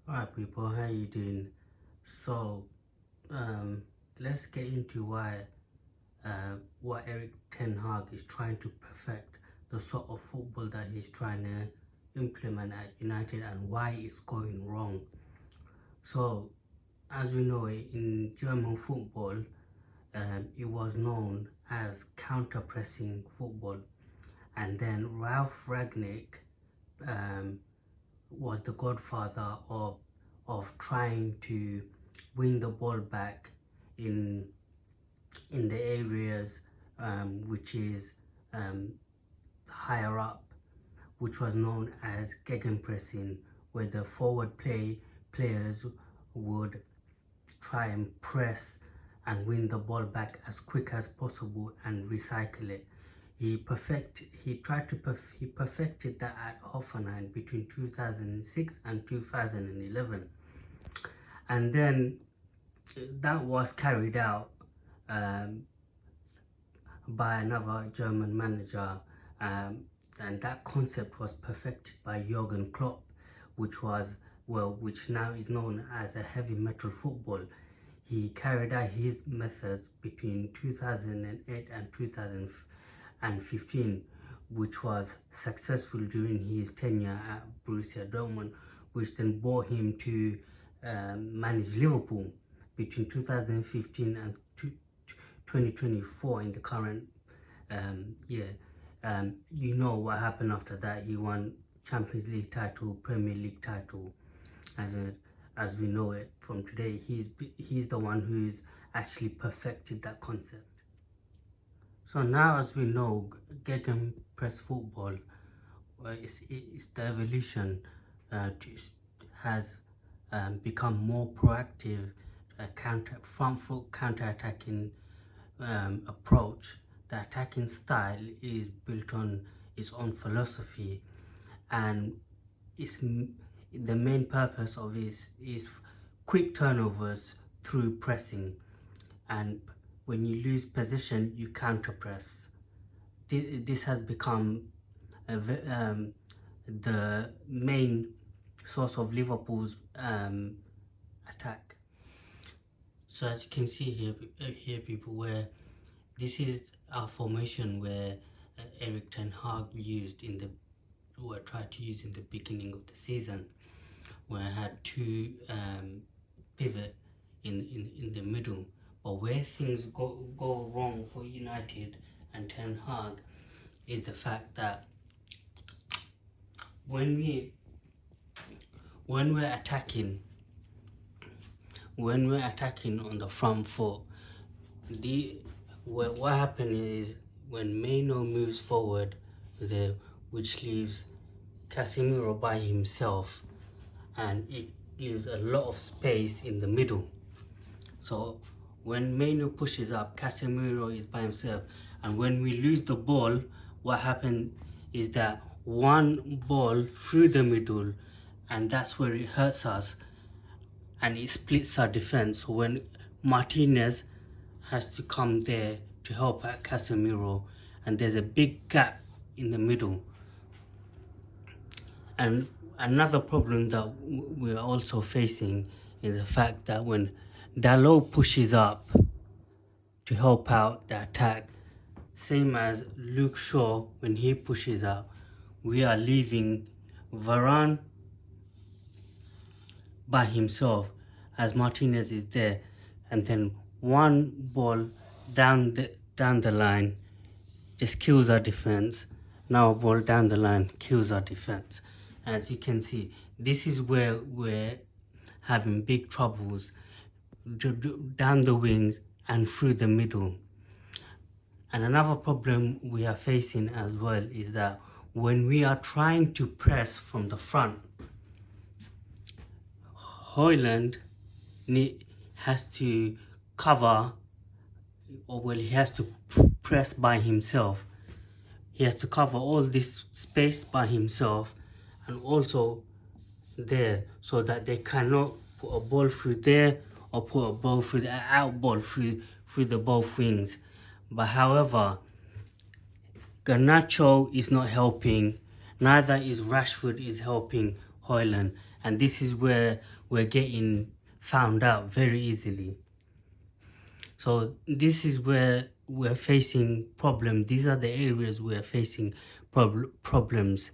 Alright people, how you doing? So let's get into what Erik Ten Hag is trying to perfect, the sort of football that he's trying to implement at United and why it's going wrong. So as we know, in German football, it was known as counter-pressing football, and then Ralf Rangnick was the godfather of trying to win the ball back in the areas which is higher up, which was known as gegenpressing, where the forward players would try and press and win the ball back as quick as possible and recycle it. He perfected that at Hoffenheim between 2006 and 2011, and then that was carried out by another German manager, and that concept was perfected by Jurgen Klopp, which now is known as a heavy metal football. He carried out his methods between 2008 and 2015, which was successful during his tenure at Borussia Dortmund, which then brought him to manage Liverpool between 2015 and 2024 in the current year. You know what happened after that. He won Champions League title, Premier League title, as we know it from today. He's the one who's actually perfected that concept. So now, as we know, gegenpress football, it's the evolution has become more proactive, front foot counter-attacking approach. The attacking style is built on its own philosophy, and the main purpose of it is quick turnovers through pressing, and when you lose possession, you counter press. This has become the main source of Liverpool's attack. So as you can see here people, where this is our formation where Erik Ten Hag tried to use in the beginning of the season, where I had two pivot in the middle. But where things go wrong for United and Ten Hag is the fact that when we're attacking on the front foot, what happens is when Maino moves forward which leaves Casemiro by himself, and it leaves a lot of space in the middle. So when Maino pushes up, Casemiro is by himself, and when we lose the ball, what happens is that one ball through the middle, and that's where it hurts us, and it splits our defense. So when Martinez has to come there to help out Casemiro, and there's a big gap in the middle. And another problem that we're also facing is the fact that when Dalot pushes up to help out the attack, same as Luke Shaw, when he pushes up, we are leaving Varane by himself as Martinez is there, and then one ball down the line just kills our defense. Now a ball down the line kills our defense. As you can see, this is where we're having big troubles down the wings and through the middle. And another problem we are facing as well is that when we are trying to press from the front, Højlund has to cover, he has to press by himself. He has to cover all this space by himself, and also there, so that they cannot put a ball through there or put a ball through the out ball through the both wings. But however, Garnacho is not helping, neither is Rashford is helping Højlund, and this is where we're getting found out very easily. So this is where we're facing problems. These are the areas we're facing problems.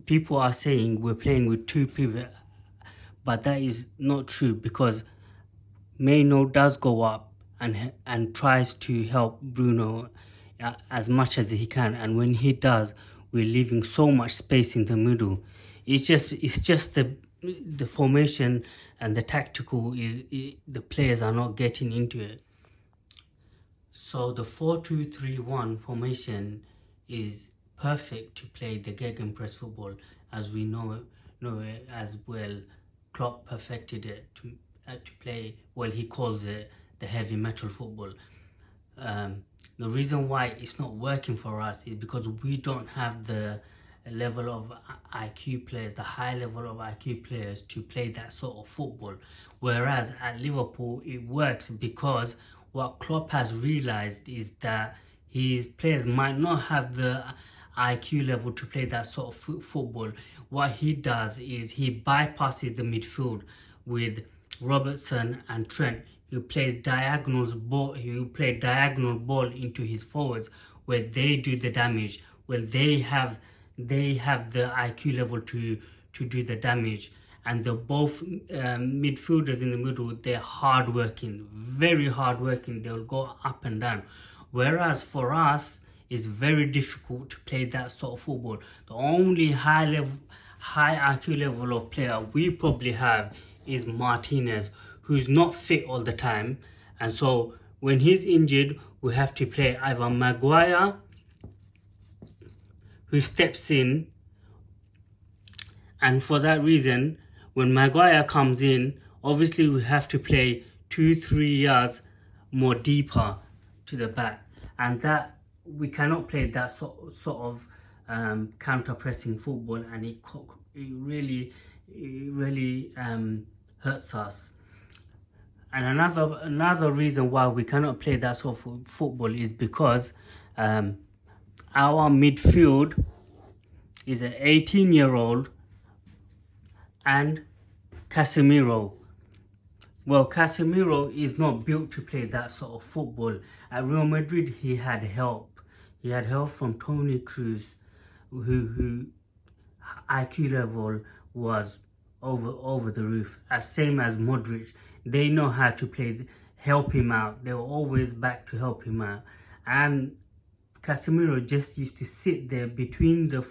People are saying we're playing with two pivot, but that is not true, because Maino does go up and tries to help Bruno as much as he can, and when he does, we're leaving so much space in the middle. It's just the formation and the tactical the players are not getting into it. So the 4-2-3-1 formation is perfect to play the gegenpress football, as we know it as well. Klopp perfected it to play, well, he calls it the heavy metal football. The reason why it's not working for us is because we don't have the level of IQ players, the high level of IQ players to play that sort of football. Whereas at Liverpool, it works because what Klopp has realized is that his players might not have the IQ level to play that sort of football. What he does is he bypasses the midfield with Robertson and Trent. He plays diagonal ball into his forwards, where they do the damage, where they have the IQ level to do the damage. And the both midfielders in the middle, they're hardworking, very hardworking. They'll go up and down. Whereas for us, it's very difficult to play that sort of football. The only high IQ level of player we probably have is Martinez, who's not fit all the time, and so when he's injured, we have to play either Maguire, who steps in, and for that reason, when Maguire comes in, obviously we have to play 2-3 yards more deeper to the back, and that we cannot play that sort of counter-pressing football, and it really hurts us. And another reason why we cannot play that sort of football is because our midfield is an 18-year-old and Casemiro. Well, Casemiro is not built to play that sort of football. At Real Madrid, he had help. He had help from Toni Kroos, who IQ level was over the roof, as same as Modric. They know how to play, help him out. They were always back to help him out. And Casemiro just used to sit there between the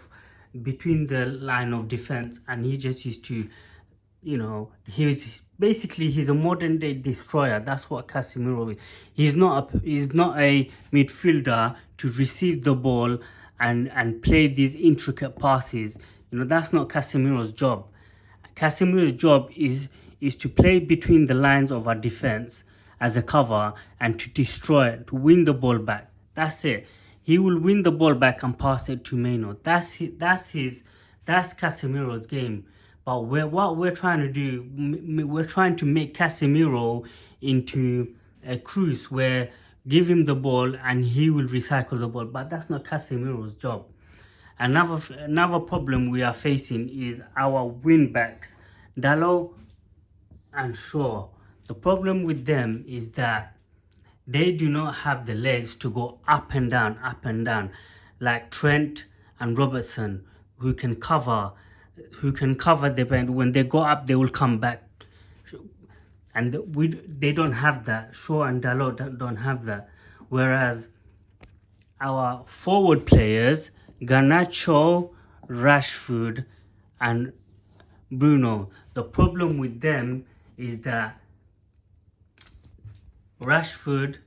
line of defense, and he just used to, he's a modern day destroyer. That's what Casemiro is. He's not a midfielder to receive the ball and play these intricate passes. That's not Casemiro's job. Casemiro's job is to play between the lines of our defense as a cover and to destroy it, to win the ball back. That's it. He will win the ball back and pass it to Maino. That's Casemiro's game. But what we're trying to do, we're trying to make Casemiro into a Kroos, where give him the ball and he will recycle the ball. But that's not Casemiro's job. Another problem we are facing is our wing backs, Dalot and Shaw. The problem with them is that they do not have the legs to go up and down, like Trent and Robertson, who can cover the bend. When they go up, they will come back. And they don't have that. Shaw and Dalot don't have that. Whereas our forward players, Garnacho, Rashford, and Bruno, the problem with them is that Rashford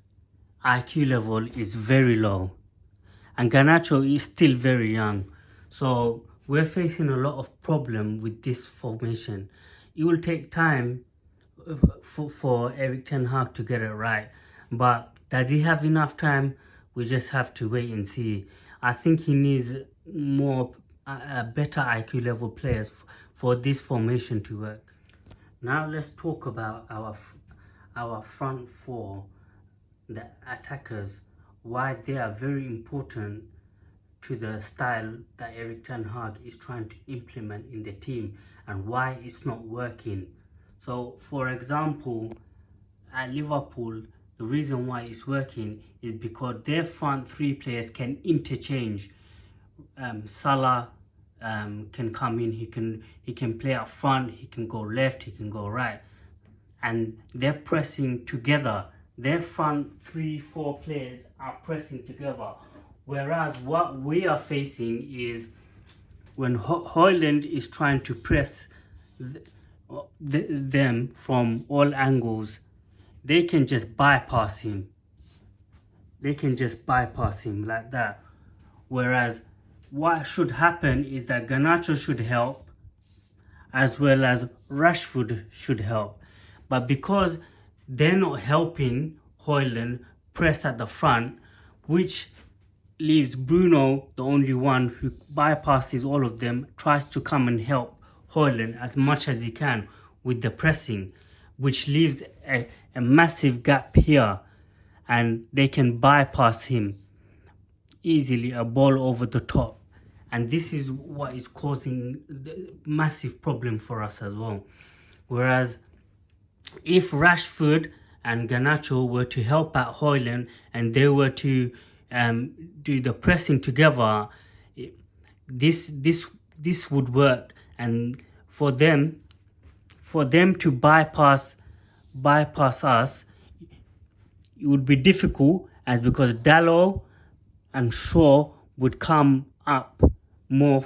IQ level is very low, and Garnacho is still very young. So we're facing a lot of problem with this formation. It will take time for Erik ten Hag to get it right, but does he have enough time? We just have to wait and see. I think he needs more better IQ level players for this formation to work. Now let's talk about our front four, the attackers, why they are very important to the style that Erik ten Hag is trying to implement in the team and why it's not working. So, for example, at Liverpool, the reason why it's working is because their front three players can interchange. Salah can come in, he can play up front, he can go left, he can go right, and they're pressing together. Their front 3-4 players are pressing together. Whereas what we are facing is when Højlund is trying to press them from all angles, they can just bypass him. They can just bypass him like that. Whereas what should happen is that Garnacho should help as well as Rashford should help. But because they're not helping Højlund press at the front, which leaves Bruno the only one who bypasses all of them, tries to come and help Højlund as much as he can with the pressing, which leaves a massive gap here, and they can bypass him easily, a ball over the top. And this is what is causing the massive problem for us as well. Whereas if Rashford and Garnacho were to help out Højlund and they were to do the pressing together, this would work. And for them to bypass us, it would be difficult, as because Dalot and Shaw would come up more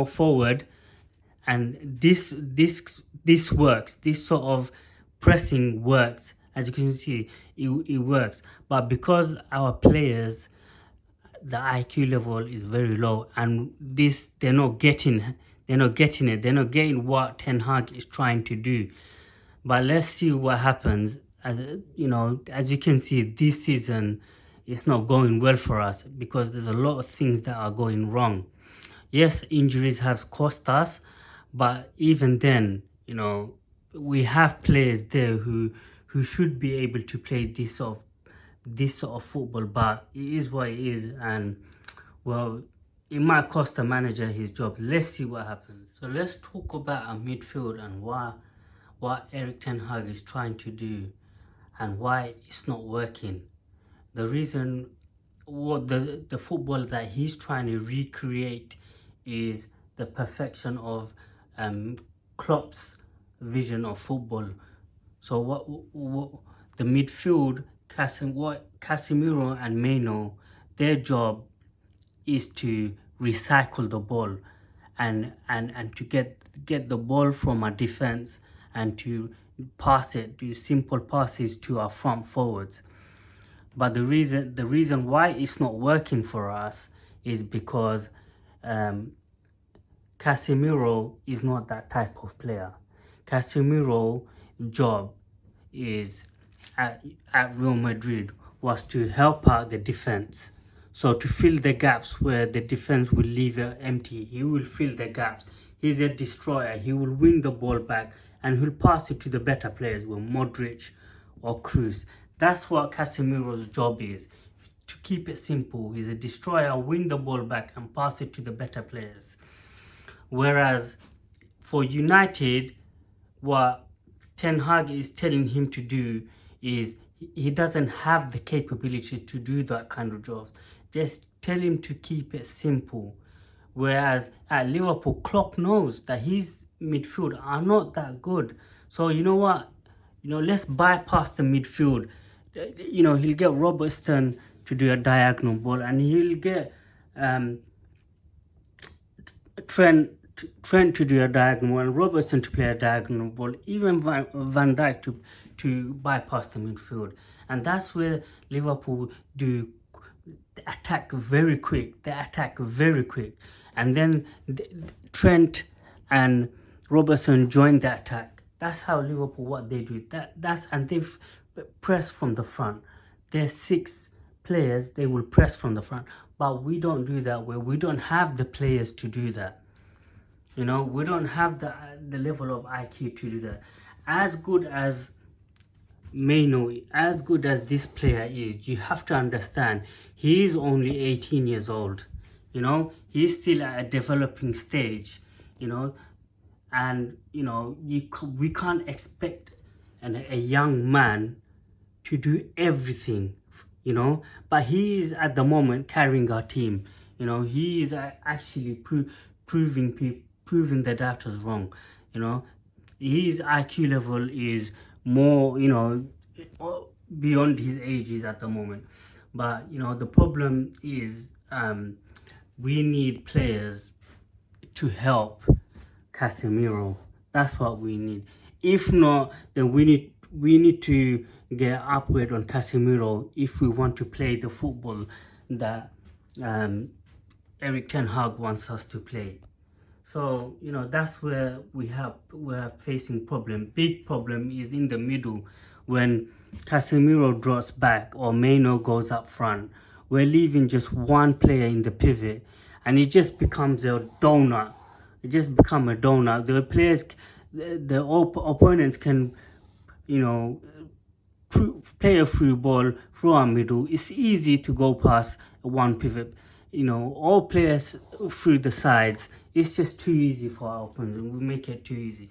forward, and this works. This sort of pressing works. As you can see, it works. But because our players, the IQ level is very low, and they're not getting it. They're not getting what Ten Hag is trying to do. But let's see what happens. As you can see, this season it's not going well for us because there's a lot of things that are going wrong. Yes, injuries have cost us, but even then, we have players there who should be able to play this sort of football. But it is what it is, and well, it might cost the manager his job. Let's see what happens. So let's talk about our midfield and what Erik ten Hag is trying to do and why it's not working. The reason, what the football that he's trying to recreate is the perfection of Klopp's vision of football. So what the midfield, Casemiro and Maino, their job is to recycle the ball and to get the ball from our defense and to pass it, do simple passes to our front forwards. But the reason why it's not working for us is because Casemiro is not that type of player. Casemiro's job is at Real Madrid was to help out the defense. So to fill the gaps where the defense will leave it empty, he will fill the gaps. He's a destroyer. He will win the ball back and he'll pass it to the better players, with Modric or Cruz. That's what Casemiro's job is. To keep it simple, he's a destroyer, win the ball back and pass it to the better players. Whereas for United, what Ten Hag is telling him to do is he doesn't have the capability to do that kind of job. Just tell him to keep it simple. Whereas at Liverpool, Klopp knows that his midfield are not that good. So you know what? Let's bypass the midfield. He'll get Robertson to do a diagonal ball, and he'll get Trent to do a diagonal and Robertson to play a diagonal ball, even Van Dijk to bypass the midfield. And that's where Liverpool do the attack very quick. And then Trent and Robertson join the attack. That's how Liverpool, what they do. And they press from the front. There's 6 players, they will press from the front. But we don't do that. We don't have the players to do that. We don't have the level of IQ to do that. As good as Maino, as good as this player is, you have to understand, he is only 18 years old. You know, he's still at a developing stage, you know, and you know we can't expect a young man to do everything, you know. But he is at the moment carrying our team. You know, he is actually proving the doubters wrong. You know, his IQ level is more, you know, beyond his ages at the moment. But you know, the problem is we need players to help Casemiro. That's what we need. If not, then we need to get upgrade on Casemiro if we want to play the football that um, Eric Ten Hag wants us to play. So you know, that's where we're facing problem. Big problem is in the middle when Casemiro drops back or Maino goes up front. We're leaving just one player in the pivot, and it just becomes a donut. It just become a donut. The players, the opponents can, you know, play a free ball through our middle. It's easy to go past one pivot. You know, all players through the sides. It's just too easy for our opponents. We make it too easy.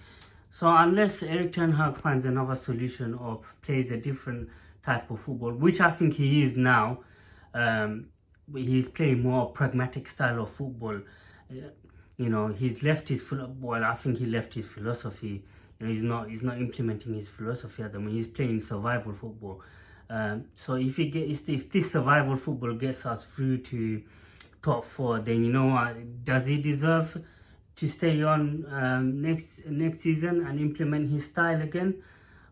So unless Eric Ten Hag finds another solution or plays a different type of football, which I think he is now, he's playing more pragmatic style of football. You know, he's left his well, I think he left his philosophy. You know, he's not implementing his philosophy at the moment. He's playing survival football. So if this survival football gets us through to top four, then you know what? Does he deserve to stay on next season and implement his style again?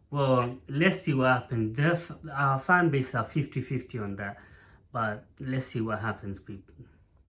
Well, let's see what happens. Our fan base are 50-50 on that, but let's see what happens, people.